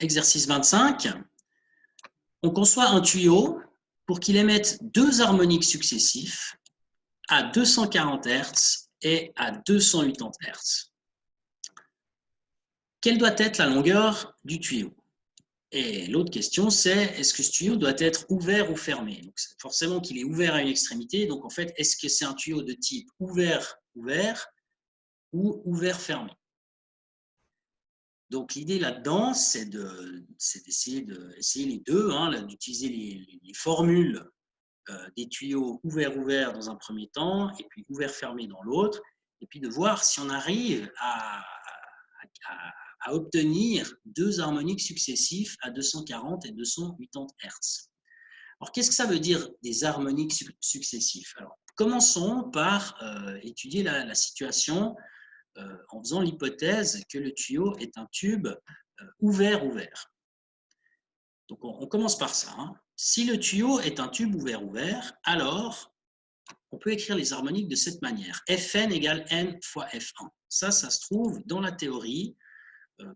exercice 25. On conçoit un tuyau pour qu'il émette deux harmoniques successifs à 240 Hz et à 280 Hz. Quelle doit être la longueur du tuyau? Et l'autre question, c'est est-ce que ce tuyau doit être ouvert ou fermé? Donc, forcément qu'il est ouvert à une extrémité. Donc, en fait, est-ce que c'est un tuyau de type ouvert-ouvert ou ouvert-fermé? Donc, l'idée là-dedans, c'est d'essayer les deux, d'utiliser les formules des tuyaux ouvert-ouvert dans un premier temps et puis ouvert-fermé dans l'autre, et puis de voir si on arrive à obtenir deux harmoniques successifs à 240 et 280 Hz. Alors, qu'est-ce que ça veut dire des harmoniques successifs? Alors, commençons par étudier la situation en faisant l'hypothèse que le tuyau est un tube ouvert-ouvert. Donc, on commence par ça. Si le tuyau est un tube ouvert-ouvert, alors on peut écrire les harmoniques de cette manière. Fn égale n fois F1. Ça se trouve dans la théorie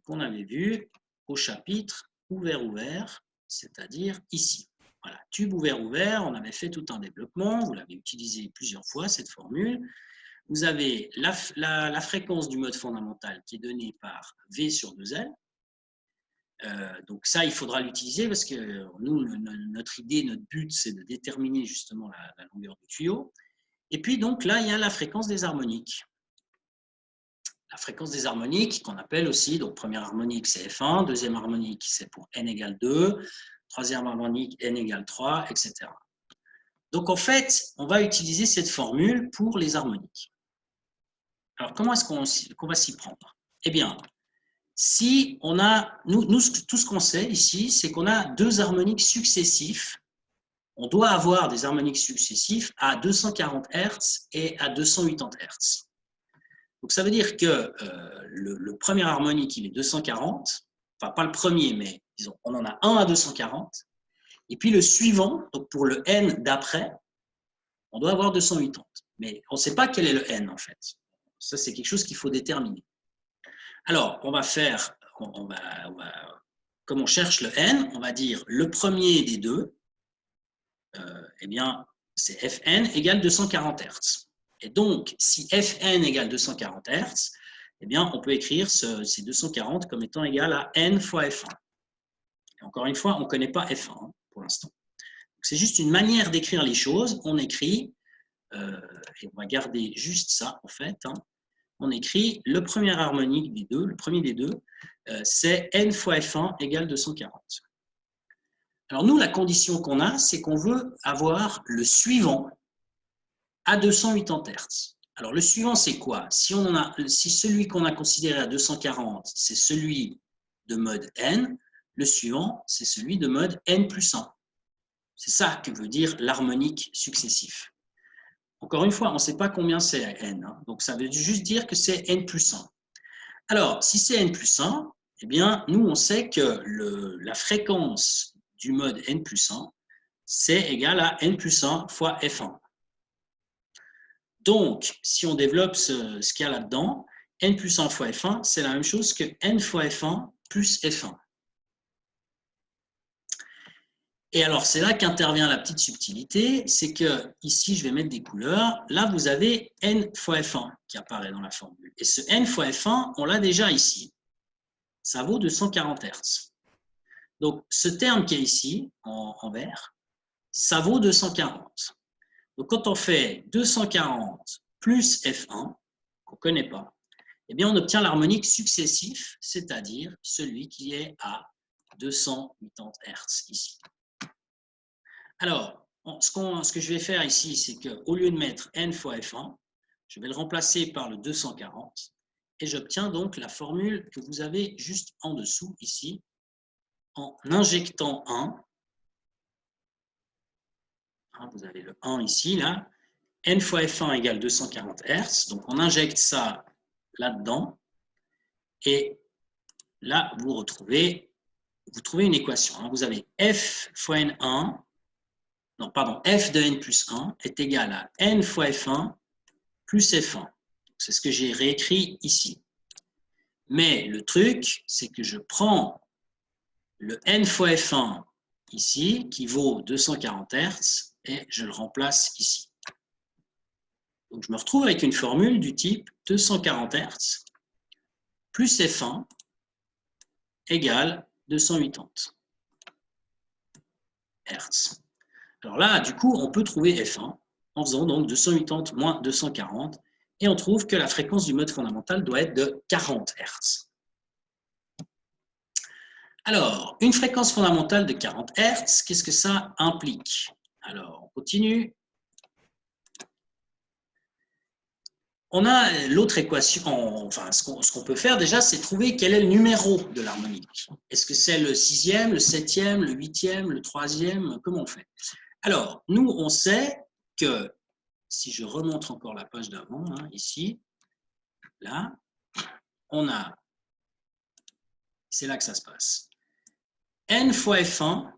qu'on avait vue au chapitre ouvert-ouvert, c'est-à-dire ici. Voilà, tube ouvert-ouvert, on avait fait tout un développement, vous l'avez utilisé plusieurs fois, cette formule. Vous avez la fréquence du mode fondamental qui est donnée par V sur 2L. Donc ça, il faudra l'utiliser parce que nous, notre idée, notre but, c'est de déterminer justement la longueur du tuyau. Et puis donc là, il y a la fréquence des harmoniques. La fréquence des harmoniques qu'on appelle aussi, donc première harmonique c'est F1, deuxième harmonique c'est pour n égale 2, troisième harmonique n égale 3, etc. Donc en fait, on va utiliser cette formule pour les harmoniques. Alors comment est-ce qu'on va s'y prendre? Eh bien, si on a, nous tout ce qu'on sait ici, c'est qu'on a deux harmoniques successifs. On doit avoir des harmoniques successifs à 240 Hz et à 280 Hz. Donc ça veut dire que le premier harmonique, il est 240, enfin pas le premier, mais disons, on en a un à 240, et puis le suivant, donc pour le n d'après, on doit avoir 280. Mais on ne sait pas quel est le n en fait. Ça, c'est quelque chose qu'il faut déterminer. Alors, on va faire, comme on cherche le n, on va dire le premier des deux, eh bien, c'est Fn égale 240 Hz. Et donc, si Fn égale 240 Hz, eh bien, on peut écrire ces 240 comme étant égal à n fois F1. Et encore une fois, on ne connaît pas F1 pour l'instant. C'est juste une manière d'écrire les choses. On écrit, et on va garder juste ça en fait, on écrit le premier harmonique des deux, le premier des deux, c'est n fois F1 égale 240. Alors nous, la condition qu'on a, c'est qu'on veut avoir le suivant à 280 Hz. Alors le suivant, c'est quoi? Si celui qu'on a considéré à 240, c'est celui de mode n, le suivant, c'est celui de mode n plus 1. C'est ça que veut dire l'harmonique successif. Encore une fois, on ne sait pas combien c'est n, donc ça veut juste dire que c'est n plus 1. Alors, si c'est n plus 1, eh bien, nous, on sait que la fréquence du mode n plus 1, c'est égal à n plus 1 fois F1. Donc, si on développe ce qu'il y a là-dedans, n plus 1 fois F1, c'est la même chose que n fois F1 plus F1. Et alors, c'est là qu'intervient la petite subtilité, c'est que ici, je vais mettre des couleurs. Là, vous avez n fois F1 qui apparaît dans la formule. Et ce n fois F1, on l'a déjà ici. Ça vaut 240 Hz. Donc, ce terme qui est ici, en vert, ça vaut 240. Donc, quand on fait 240 plus F1, qu'on ne connaît pas, eh bien, on obtient l'harmonique successif, c'est-à-dire celui qui est à 280 Hz ici. Alors, ce que je vais faire ici, c'est qu'au lieu de mettre n fois F1, je vais le remplacer par le 240 et j'obtiens donc la formule que vous avez juste en dessous ici, en injectant 1. Vous avez le 1 ici, là. N fois F1 égale 240 Hz. Donc, on injecte ça là-dedans. Et là, vous trouvez une équation. Vous avez F fois N1, non, pardon, F de N plus 1 est égal à N fois F1 plus F1. C'est ce que j'ai réécrit ici. Mais le truc, c'est que je prends le n fois f1 ici, qui vaut 240 Hz, et je le remplace ici. Donc, je me retrouve avec une formule du type 240 Hz plus f1 égale 280 Hz. Alors là, du coup, on peut trouver f1 en faisant donc 280 moins 240, et on trouve que la fréquence du mode fondamental doit être de 40 Hz. Alors, une fréquence fondamentale de 40 Hz, qu'est-ce que ça implique? Alors, on continue. On a l'autre équation, enfin, ce qu'on peut faire déjà, c'est trouver quel est le numéro de l'harmonique. Est-ce que c'est le 6e, le 7e, le 8e, le 3e? Comment on fait? Alors, nous, on sait que, si je remonte encore la page d'avant, hein, ici, là, on a, c'est là que ça se passe, n fois f1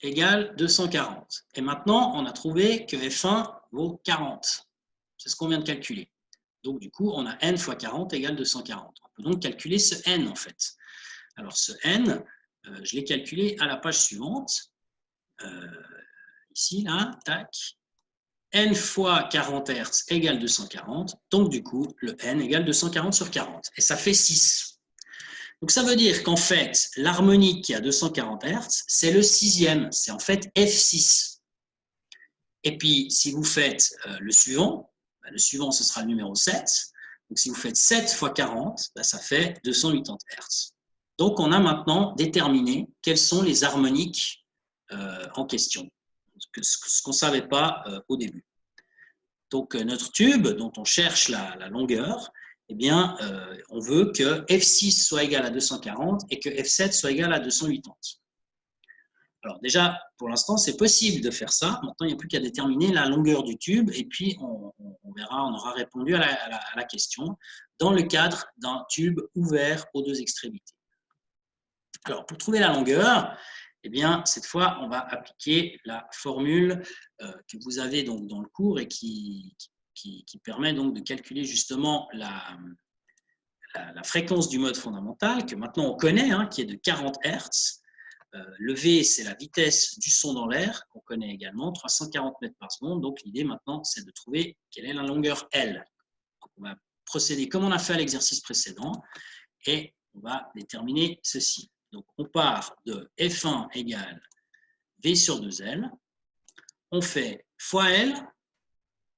égale 240. Et maintenant, on a trouvé que f1 vaut 40. C'est ce qu'on vient de calculer. Donc, du coup, on a n fois 40 égale 240. On peut donc calculer ce n, en fait. Alors, ce n, je l'ai calculé à la page suivante. Ici, là, tac. N fois 40 Hz égale 240. Donc, du coup, le n égale 240 sur 40. Et ça fait 6. Donc, ça veut dire qu'en fait, l'harmonique qui a 240 Hz, c'est le 6e. C'est en fait F6. Et puis, si vous faites le suivant, ce sera le numéro 7. Donc, si vous faites 7 fois 40, ça fait 280 Hz. Donc, on a maintenant déterminé quelles sont les harmoniques en question, ce qu'on ne savait pas au début. Donc, notre tube, dont on cherche la longueur, eh bien, on veut que F6 soit égal à 240 et que F7 soit égal à 280. Alors déjà, pour l'instant, c'est possible de faire ça. Maintenant, il n'y a plus qu'à déterminer la longueur du tube et puis on verra, on aura répondu à la question dans le cadre d'un tube ouvert aux deux extrémités. Alors, pour trouver la longueur, eh bien, cette fois, on va appliquer la formule que vous avez donc dans le cours et qui permet donc de calculer justement la fréquence du mode fondamental, que maintenant on connaît, hein, qui est de 40 Hz. Le V, c'est la vitesse du son dans l'air, qu'on connaît également, 340 mètres par seconde. Donc, l'idée maintenant, c'est de trouver quelle est la longueur L. Donc, on va procéder comme on a fait à l'exercice précédent et on va déterminer ceci. Donc, on part de F1 égale V sur 2L. On fait fois L.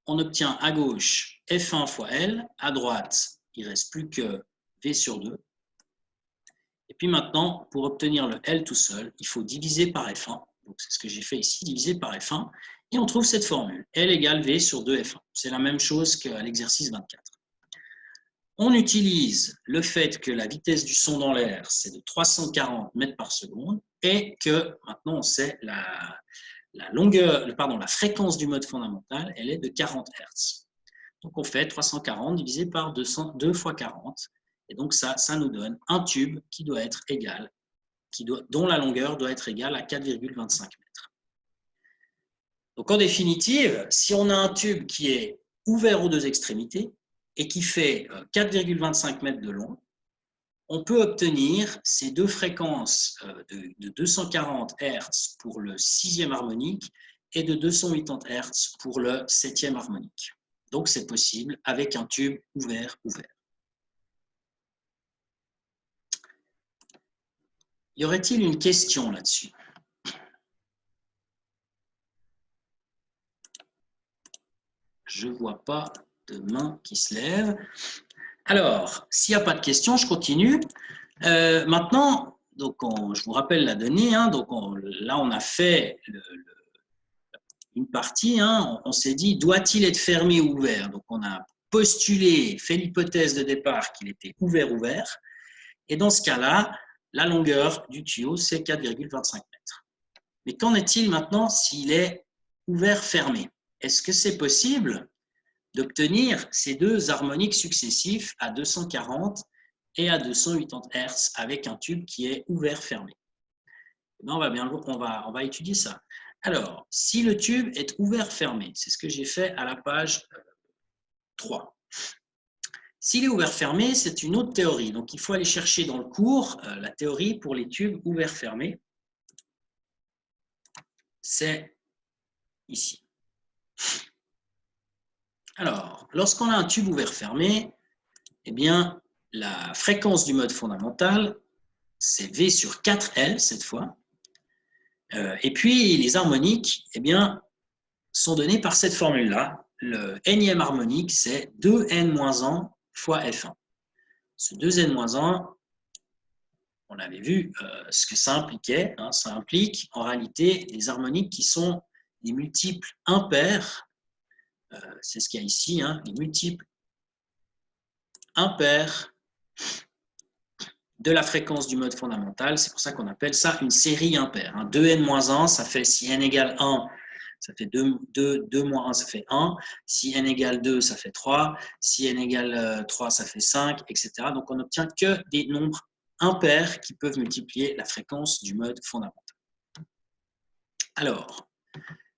On obtient à gauche F1 fois L. À droite, il ne reste plus que V sur 2. Et puis maintenant, pour obtenir le L tout seul, il faut diviser par F1. Donc, c'est ce que j'ai fait ici, diviser par F1. Et on trouve cette formule, L égale V sur 2F1. C'est la même chose qu'à l'exercice 24. On utilise le fait que la vitesse du son dans l'air, c'est de 340 mètres par seconde et que maintenant, on sait la fréquence du mode fondamental, elle est de 40 Hz. Donc, on fait 340 divisé par 2 fois 40. Et donc, ça nous donne un tube qui doit être égal, dont la longueur doit être égale à 4,25 mètres. Donc, en définitive, si on a un tube qui est ouvert aux deux extrémités et qui fait 4,25 mètres de long, on peut obtenir ces deux fréquences de 240 Hz pour le 6e harmonique et de 280 Hz pour le 7e harmonique. Donc, c'est possible avec un tube ouvert. Y aurait-il une question là-dessus? Je ne vois pas de main qui se lève. Alors, s'il n'y a pas de question, je continue. Maintenant, donc je vous rappelle la donnée. Hein, donc là, on a fait une partie. Hein, on s'est dit, doit-il être fermé ou ouvert? Donc, on a postulé, fait l'hypothèse de départ qu'il était ouvert. Et dans ce cas-là, la longueur du tuyau, c'est 4,25 mètres. Mais qu'en est-il maintenant s'il est ouvert-fermé? Est-ce que c'est possible d'obtenir ces deux harmoniques successifs à 240 et à 280 Hz avec un tube qui est ouvert-fermé? On va étudier ça. Alors, si le tube est ouvert-fermé, c'est ce que j'ai fait à la page 3. S'il est ouvert-fermé, c'est une autre théorie. Donc, il faut aller chercher dans le cours la théorie pour les tubes ouverts-fermés. C'est ici. Alors, lorsqu'on a un tube ouvert-fermé, eh bien, la fréquence du mode fondamental, c'est V sur 4L cette fois. Et puis, les harmoniques, eh bien, sont données par cette formule-là. Le nème harmonique, c'est 2n-1 fois f1. Ce 2n-1, on avait vu ce que ça impliquait. Hein, ça implique en réalité des harmoniques qui sont des multiples impairs. C'est ce qu'il y a ici, hein, les multiples impairs de la fréquence du mode fondamental. C'est pour ça qu'on appelle ça une série impaire. Hein. 2n-1, ça fait si n égale 1, ça fait 2 moins 1, ça fait 1. Si n égale 2, ça fait 3. Si n égale 3, ça fait 5, etc. Donc, on n'obtient que des nombres impairs qui peuvent multiplier la fréquence du mode fondamental. Alors,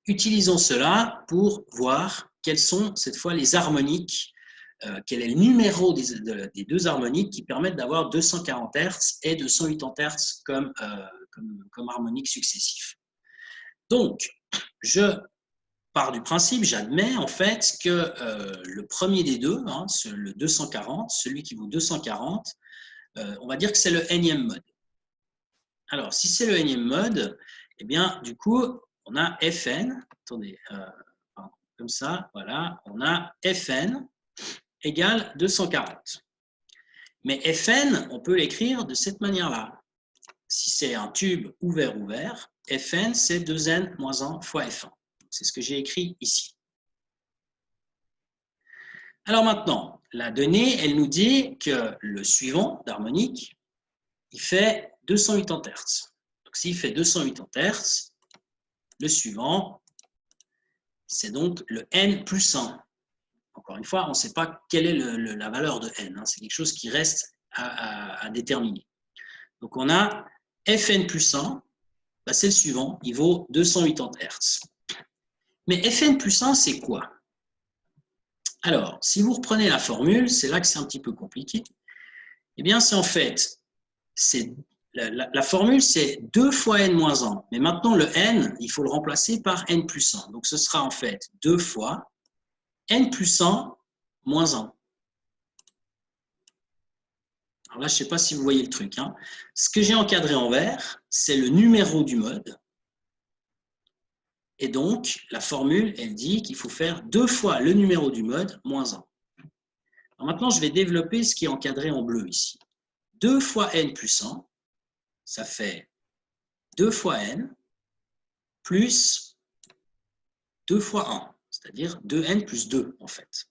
utilisons cela pour voir quelles sont cette fois les harmoniques, quel est le numéro des deux harmoniques qui permettent d'avoir 240 Hz et 280 Hz comme harmoniques successifs. Donc, je pars du principe, j'admets en fait que le premier des deux, hein, le 240, celui qui vaut 240, on va dire que c'est le nème mode. Alors, si c'est le nème mode, eh bien, du coup, on a Fn, attendez, comme ça, voilà, on a Fn égale 240. Mais Fn, on peut l'écrire de cette manière-là. Si c'est un tube ouvert-ouvert, Fn, c'est 2n-1 fois F1. C'est ce que j'ai écrit ici. Alors maintenant, la donnée, elle nous dit que le suivant d'harmonique, il fait 280 Hz. Donc s'il fait 280 Hz, le suivant, c'est donc le n plus 1. Encore une fois, on ne sait pas quelle est la valeur de n. Hein. C'est quelque chose qui reste à déterminer. Donc on a Fn plus 1, bah c'est le suivant, il vaut 280 Hz. Mais Fn plus 1, c'est quoi? Alors, si vous reprenez la formule, c'est là que c'est un petit peu compliqué. Eh bien, c'est en fait, la formule, c'est 2 fois n-1. Mais maintenant, le n, il faut le remplacer par n plus 1. Donc, ce sera en fait 2 fois n plus 1 moins 1. Alors là, je ne sais pas si vous voyez le truc. Hein. Ce que j'ai encadré en vert, c'est le numéro du mode. Et donc, la formule, elle dit qu'il faut faire 2 fois le numéro du mode moins 1. Alors maintenant, je vais développer ce qui est encadré en bleu ici. 2 fois n plus 1, ça fait 2 fois n plus 2 fois 1, c'est-à-dire 2n plus 2 en fait.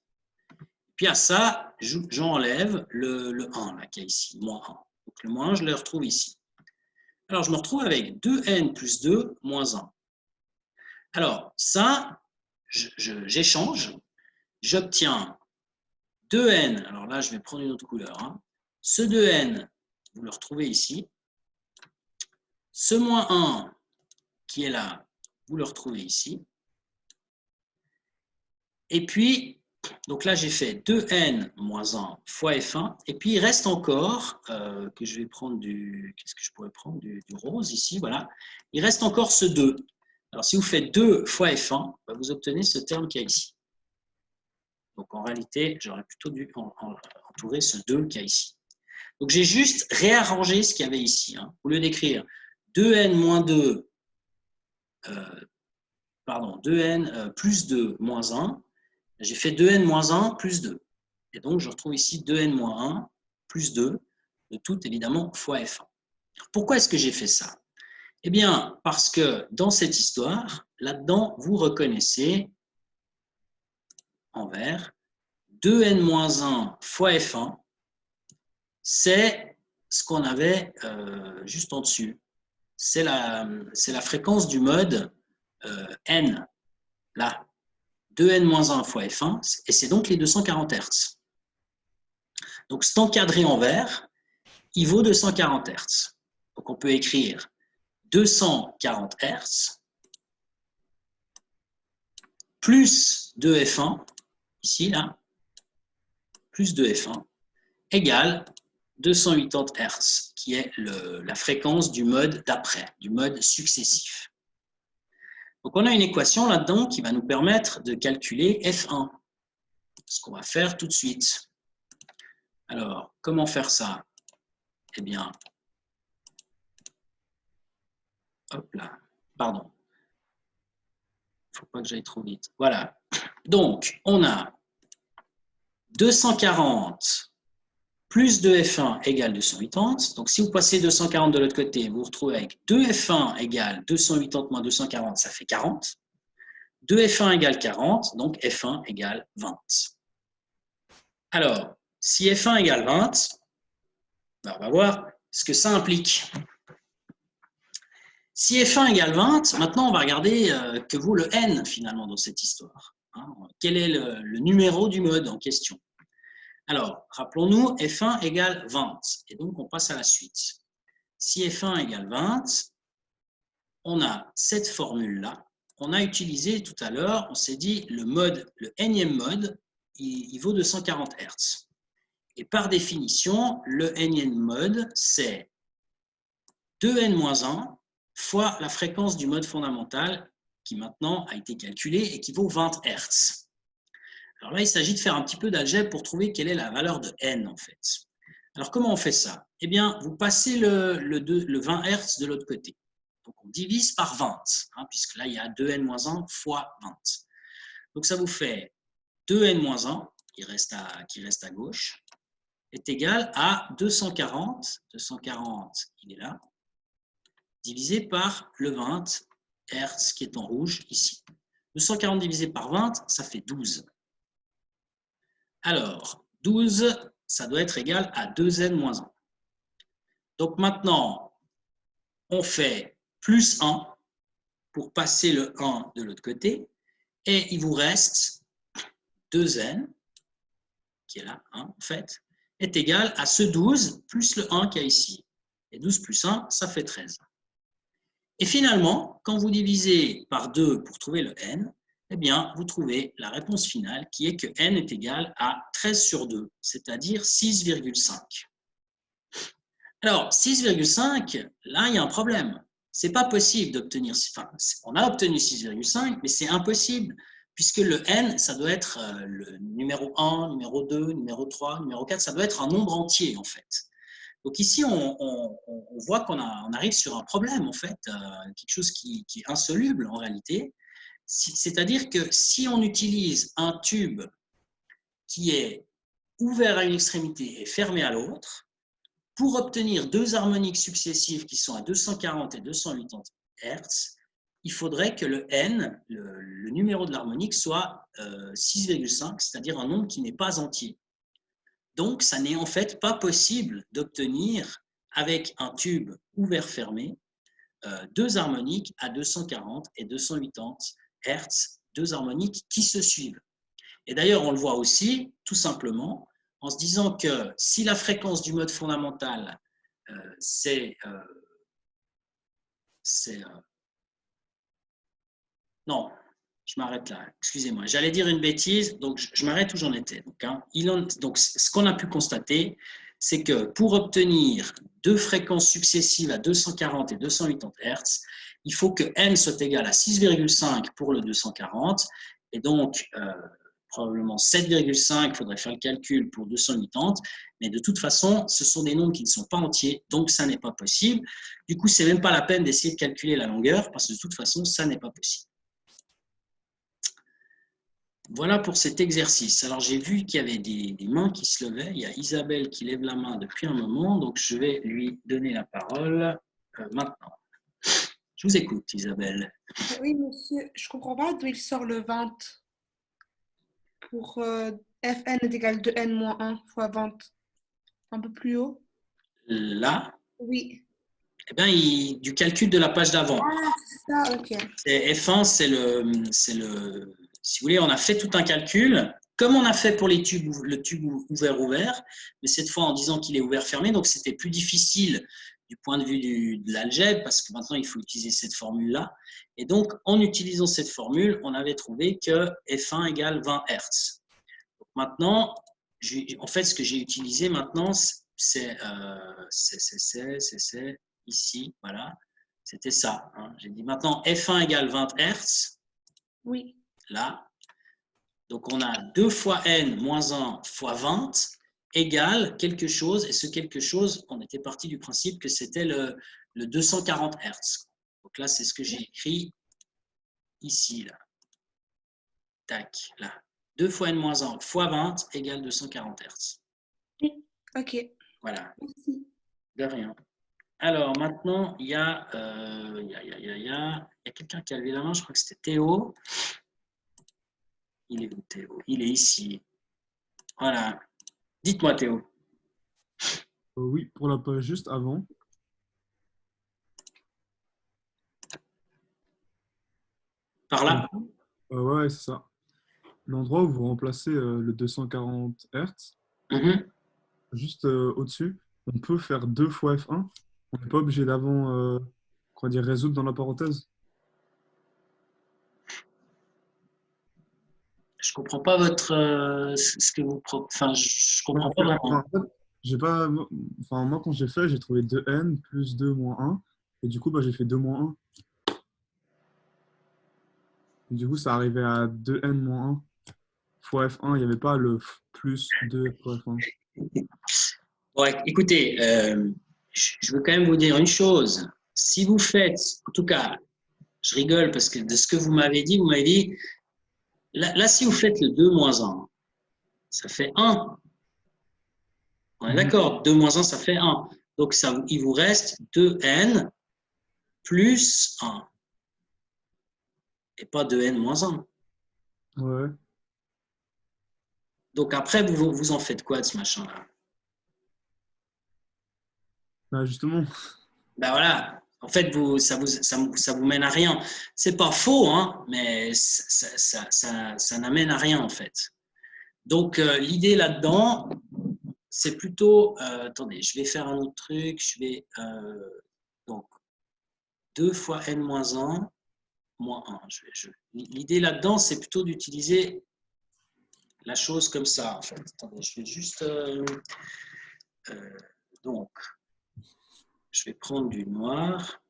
Puis à ça, j'enlève le 1 là, qu'il y a ici, moins 1. Donc le moins 1, je le retrouve ici. Alors je me retrouve avec 2n plus 2 moins 1. Alors ça, j'échange, j'obtiens 2n, alors là je vais prendre une autre couleur, hein. Ce 2n, vous le retrouvez ici. Ce moins 1 qui est là, vous le retrouvez ici. Et puis, donc là j'ai fait 2n moins 1 fois f1, et puis il reste encore, que je vais prendre qu'est-ce que je pourrais prendre, du rose ici, voilà. Il reste encore ce 2. Alors si vous faites 2 fois f1, vous obtenez ce terme qu'il y a ici. Donc en réalité, j'aurais plutôt dû entourer ce 2 qu'il y a ici. Donc j'ai juste réarrangé ce qu'il y avait ici. Hein. Au lieu d'écrire 2n moins 2, 2n plus 2 moins 1, j'ai fait 2n moins 1 plus 2. Et donc je retrouve ici 2n moins 1 plus 2, de tout évidemment fois f1. Pourquoi est-ce que j'ai fait ça? Eh bien, parce que dans cette histoire, là-dedans, vous reconnaissez en vert 2n moins 1 fois f1, c'est ce qu'on avait juste en dessus. C'est la fréquence du mode n, là. 2n moins 1 fois f1, et c'est donc les 240 Hz. Donc, cet encadré en vert, il vaut 240 Hz. Donc, on peut écrire 240 Hz plus 2f1, ici, là, plus 2f1 égale 280 Hz, qui est la fréquence du mode d'après, du mode successif. Donc, on a une équation là-dedans qui va nous permettre de calculer f1, ce qu'on va faire tout de suite. Alors, comment faire ça? Eh bien, hop là, pardon. Il ne faut pas que j'aille trop vite. Voilà. Donc, on a 240 plus 2f1 égale 280. Donc, si vous passez 240 de l'autre côté, vous vous retrouvez avec 2f1 égale 280 moins 240, ça fait 40. 2f1 égale 40, donc f1 égale 20. Alors, si f1 égale 20, ben on va voir ce que ça implique. Si f1 égale 20, maintenant on va regarder que vaut le n finalement dans cette histoire. Quel est le numéro du mode en question? Alors, rappelons-nous, f1 égale 20. Et donc, on passe à la suite. Si f1 égale 20, on a cette formule-là. On a utilisé tout à l'heure, on s'est dit, le nème mode, il vaut 240 Hz. Et par définition, le nème mode, c'est 2n-1 fois la fréquence du mode fondamental qui maintenant a été calculée et qui vaut 20 Hz. Alors là, il s'agit de faire un petit peu d'algèbre pour trouver quelle est la valeur de n en fait. Alors comment on fait ça? Eh bien, vous passez le 20 Hz de l'autre côté. Donc on divise par 20, puisque là il y a 2n-1 fois 20. Donc ça vous fait 2n-1 qui reste à gauche est égal à 240. 240, il est là, divisé par le 20 Hz qui est en rouge ici. 240 divisé par 20, ça fait 12. Alors, 12, ça doit être égal à 2n-1. Donc maintenant, on fait plus 1 pour passer le 1 de l'autre côté. Et il vous reste 2n, qui est là, en fait, est égal à ce 12 plus le 1 qu'il y a ici. Et 12 plus 1, ça fait 13. Et finalement, quand vous divisez par 2 pour trouver le n, eh bien, vous trouvez la réponse finale qui est que n est égal à 13 sur 2, c'est-à-dire 6,5. Alors, 6,5, là, il y a un problème. Ce n'est pas possible d'obtenir, enfin, on a obtenu 6,5, mais c'est impossible, puisque le n, ça doit être le numéro 1, numéro 2, numéro 3, numéro 4, ça doit être un nombre entier, en fait. Donc ici, on voit qu'on arrive sur un problème, en fait, quelque chose qui est insoluble en réalité. C'est-à-dire que si on utilise un tube qui est ouvert à une extrémité et fermé à l'autre, pour obtenir deux harmoniques successives qui sont à 240 et 280 Hz, il faudrait que le n, le numéro de l'harmonique, soit 6,5, c'est-à-dire un nombre qui n'est pas entier. Donc, ça n'est en fait pas possible d'obtenir, avec un tube ouvert-fermé, deux harmoniques à 240 et 280 Hz, deux harmoniques qui se suivent. Et d'ailleurs, on le voit aussi, tout simplement, en se disant que si la fréquence du mode fondamental, non, je m'arrête là, excusez-moi. J'allais dire une bêtise, donc je m'arrête où j'en étais. Donc, ce qu'on a pu constater, c'est que pour obtenir deux fréquences successives à 240 et 280 Hz, il faut que n soit égal à 6,5 pour le 240, et donc probablement 7,5, il faudrait faire le calcul pour 280, mais de toute façon, ce sont des nombres qui ne sont pas entiers, donc ça n'est pas possible. Du coup, ce n'est même pas la peine d'essayer de calculer la longueur, parce que de toute façon, ça n'est pas possible. Voilà pour cet exercice. Alors, j'ai vu qu'il y avait des mains qui se levaient. Il y a Isabelle qui lève la main depuis un moment, donc je vais lui donner la parole maintenant. Je vous écoute, Isabelle. Oui, monsieur, je ne comprends pas d'où il sort le 20 pour Fn est égal à 2n-1 fois 20. Un peu plus haut. Là, Oui. eh bien, du calcul de la page d'avant. Ah, c'est ça, ok. F1, c'est le... Si vous voulez, on a fait tout un calcul, comme on a fait pour les tubes, le tube ouvert-ouvert, mais cette fois en disant qu'il est ouvert-fermé, donc c'était plus difficile du point de vue de l'algèbre, parce que maintenant, il faut utiliser cette formule-là. Et donc, en utilisant cette formule, on avait trouvé que F1 égale 20 Hz. Donc maintenant, en fait, ce que j'ai utilisé maintenant, c'est ici, voilà. C'était ça. Hein. J'ai dit maintenant F1 égale 20 Hz. Oui. Là. Donc, on a 2 fois n moins 1 fois 20 égale quelque chose. Et ce quelque chose, on était parti du principe que c'était le 240 Hz. Donc là, c'est ce que j'ai écrit ici. Là. Tac, là. 2 fois n moins 1 fois 20 égale 240 Hz. Ok. Voilà. Merci. De rien. Alors, maintenant, il y a quelqu'un qui a levé la main. Je crois que c'était Théo. Il est où, Théo? Il est ici. Voilà. Dites-moi, Théo. Oui, pour la page juste avant. Par là? Ouais, c'est ça. L'endroit où vous remplacez le 240 Hz, juste au-dessus, on peut faire 2 fois F1. On n'est pas obligé d'avant comment dire, résoudre dans la parenthèse. Je comprends pas votre ce que vous enfin je comprends pas vraiment. En fait, j'ai pas, enfin, moi, quand j'ai fait, j'ai trouvé 2n plus 2 moins 1. Et du coup, bah, j'ai fait 2 moins 1. Et du coup, ça arrivait à 2n moins 1 fois F1. Il n'y avait pas le plus 2 fois F1. Ouais, écoutez, je veux quand même vous dire une chose. Si vous faites, en tout cas, je rigole parce que de ce que vous m'avez dit, là si vous faites le 2 moins 1, ça fait 1. On est d'accord, 2 moins 1, ça fait 1. Donc, il vous reste 2n plus 1. Et pas 2n moins 1. Ouais. Donc, après, vous en faites quoi de ce machin-là? Bah, justement. Ben voilà. En fait, ça vous mène à rien. C'est pas faux, hein, mais ça n'amène à rien, en fait. Donc, l'idée là-dedans, c'est plutôt... attendez, je vais faire un autre truc. Je vais... donc, 2 fois n moins 1, moins 1. L'idée là-dedans, c'est plutôt d'utiliser la chose comme ça, en fait. Attendez, je vais juste... donc, je vais prendre du noir.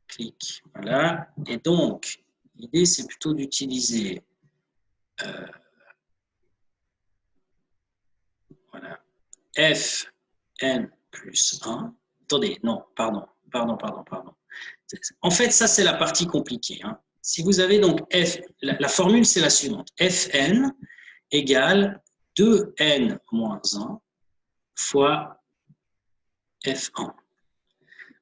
Clic, voilà. Et donc, l'idée, c'est plutôt d'utiliser voilà, Fn plus 1. Attendez, non, pardon. En fait, ça, c'est la partie compliquée. Hein. Si vous avez donc la formule, c'est la suivante. Fn égale 2n moins 1 fois F1.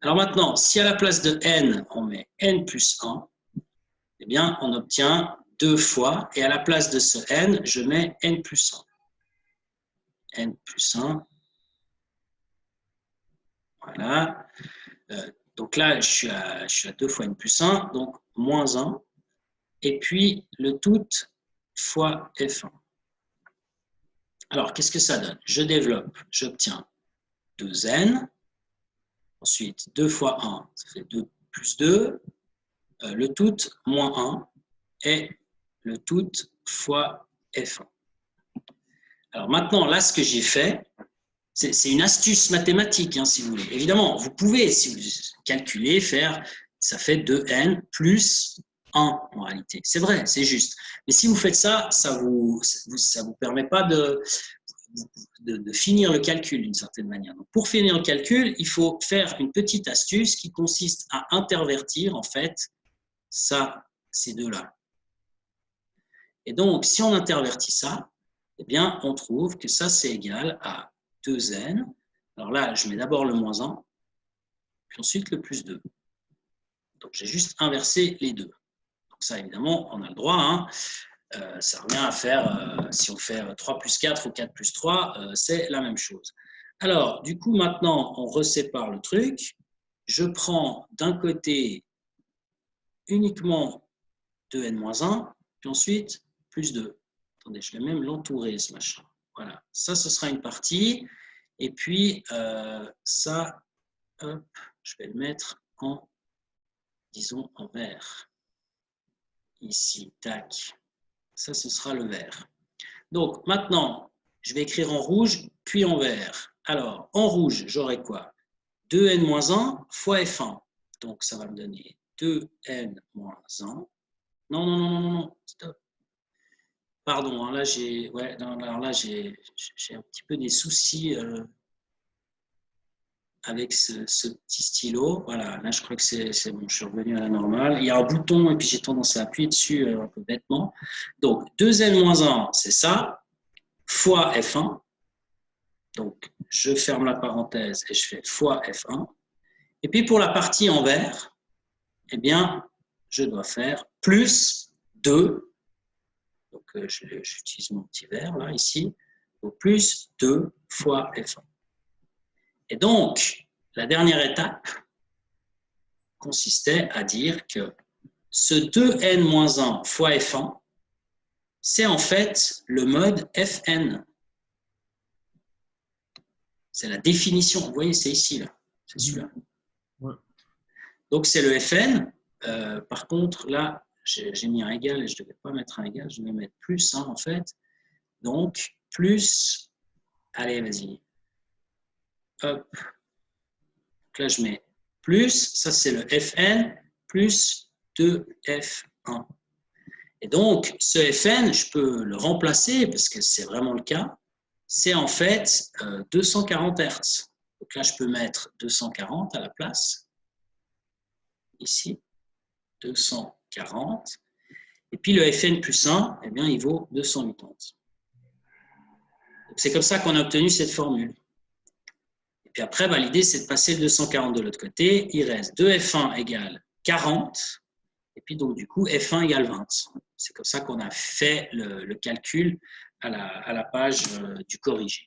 Alors maintenant, si à la place de n, on met n plus 1, eh bien, on obtient 2 fois, et à la place de ce n, je mets n plus 1. N plus 1. Voilà. Donc là, je suis à 2 fois n plus 1, donc moins 1. Et puis, le tout fois F1. Alors, qu'est-ce que ça donne? Je développe, j'obtiens 2n. Ensuite, 2 fois 1, ça fait 2 plus 2. Le tout moins 1 et le tout fois F1. Alors maintenant, là, ce que j'ai fait, c'est une astuce mathématique, hein, si vous voulez. Évidemment, vous pouvez, si vous calculez, faire, ça fait 2n plus 1 en réalité. C'est vrai, c'est juste. Mais si vous faites ça, ça vous permet pas de finir le calcul d'une certaine manière. Donc, pour finir le calcul, il faut faire une petite astuce qui consiste à intervertir, en fait, ces deux-là. Et donc, si on intervertit ça, eh bien, on trouve que ça, c'est égal à 2n. Alors là, je mets d'abord le moins 1, puis ensuite le plus 2. Donc, j'ai juste inversé les deux. Donc ça, évidemment, on a le droit. Hein. Ça revient à faire, si on fait 3 plus 4 ou 4 plus 3, c'est la même chose. Alors, du coup, maintenant, on resépare le truc. Je prends d'un côté uniquement 2n-1, puis ensuite plus 2. Attendez, je vais même l'entourer, ce machin. Voilà, ça, ce sera une partie. Et puis, ça, hop, je vais le mettre en, disons, en vert. Ici, tac. Ça, ce sera le vert. Donc, maintenant, je vais écrire en rouge, puis en vert. Alors, en rouge, j'aurai quoi? 2n-1 fois f1. Donc, ça va me donner 2n-1. Non, non, non, non, non, stop. Pardon, hein, là, j'ai un petit peu des soucis avec ce petit stylo. Voilà, là, je crois que c'est bon, je suis revenu à la normale. Il y a un bouton et puis j'ai tendance à appuyer dessus un peu bêtement. Donc, 2n-1, c'est ça, fois f1. Donc, je ferme la parenthèse et je fais fois f1. Et puis, pour la partie en vert, eh bien, je dois faire plus 2. Donc, j'utilise mon petit vert, là, ici. Donc, plus 2 fois f1. Et donc, la dernière étape consistait à dire que ce 2n-1 fois f1, c'est en fait le mode fn. C'est la définition. Vous voyez, c'est ici, là. C'est celui-là. Ouais. Donc, c'est le fn. Par contre, là, j'ai mis un égal et je ne devais pas mettre un égal. Je vais mettre plus, hein, en fait. Donc, plus... Allez, vas-y. Hop. Donc là, je mets plus. Ça, c'est le fn plus 2f1. Et donc, ce fn, je peux le remplacer, parce que c'est vraiment le cas. C'est en fait 240 Hz. Donc là, je peux mettre 240 à la place. Ici, 240. Et puis le fn plus 1, eh bien, il vaut 280. C'est comme ça qu'on a obtenu cette formule. Et puis après, bah, l'idée, c'est de passer le 240 de l'autre côté. Il reste 2f1 égale 40. Et puis donc, du coup, f1 égale 20. C'est comme ça qu'on a fait le calcul à la page du corrigé.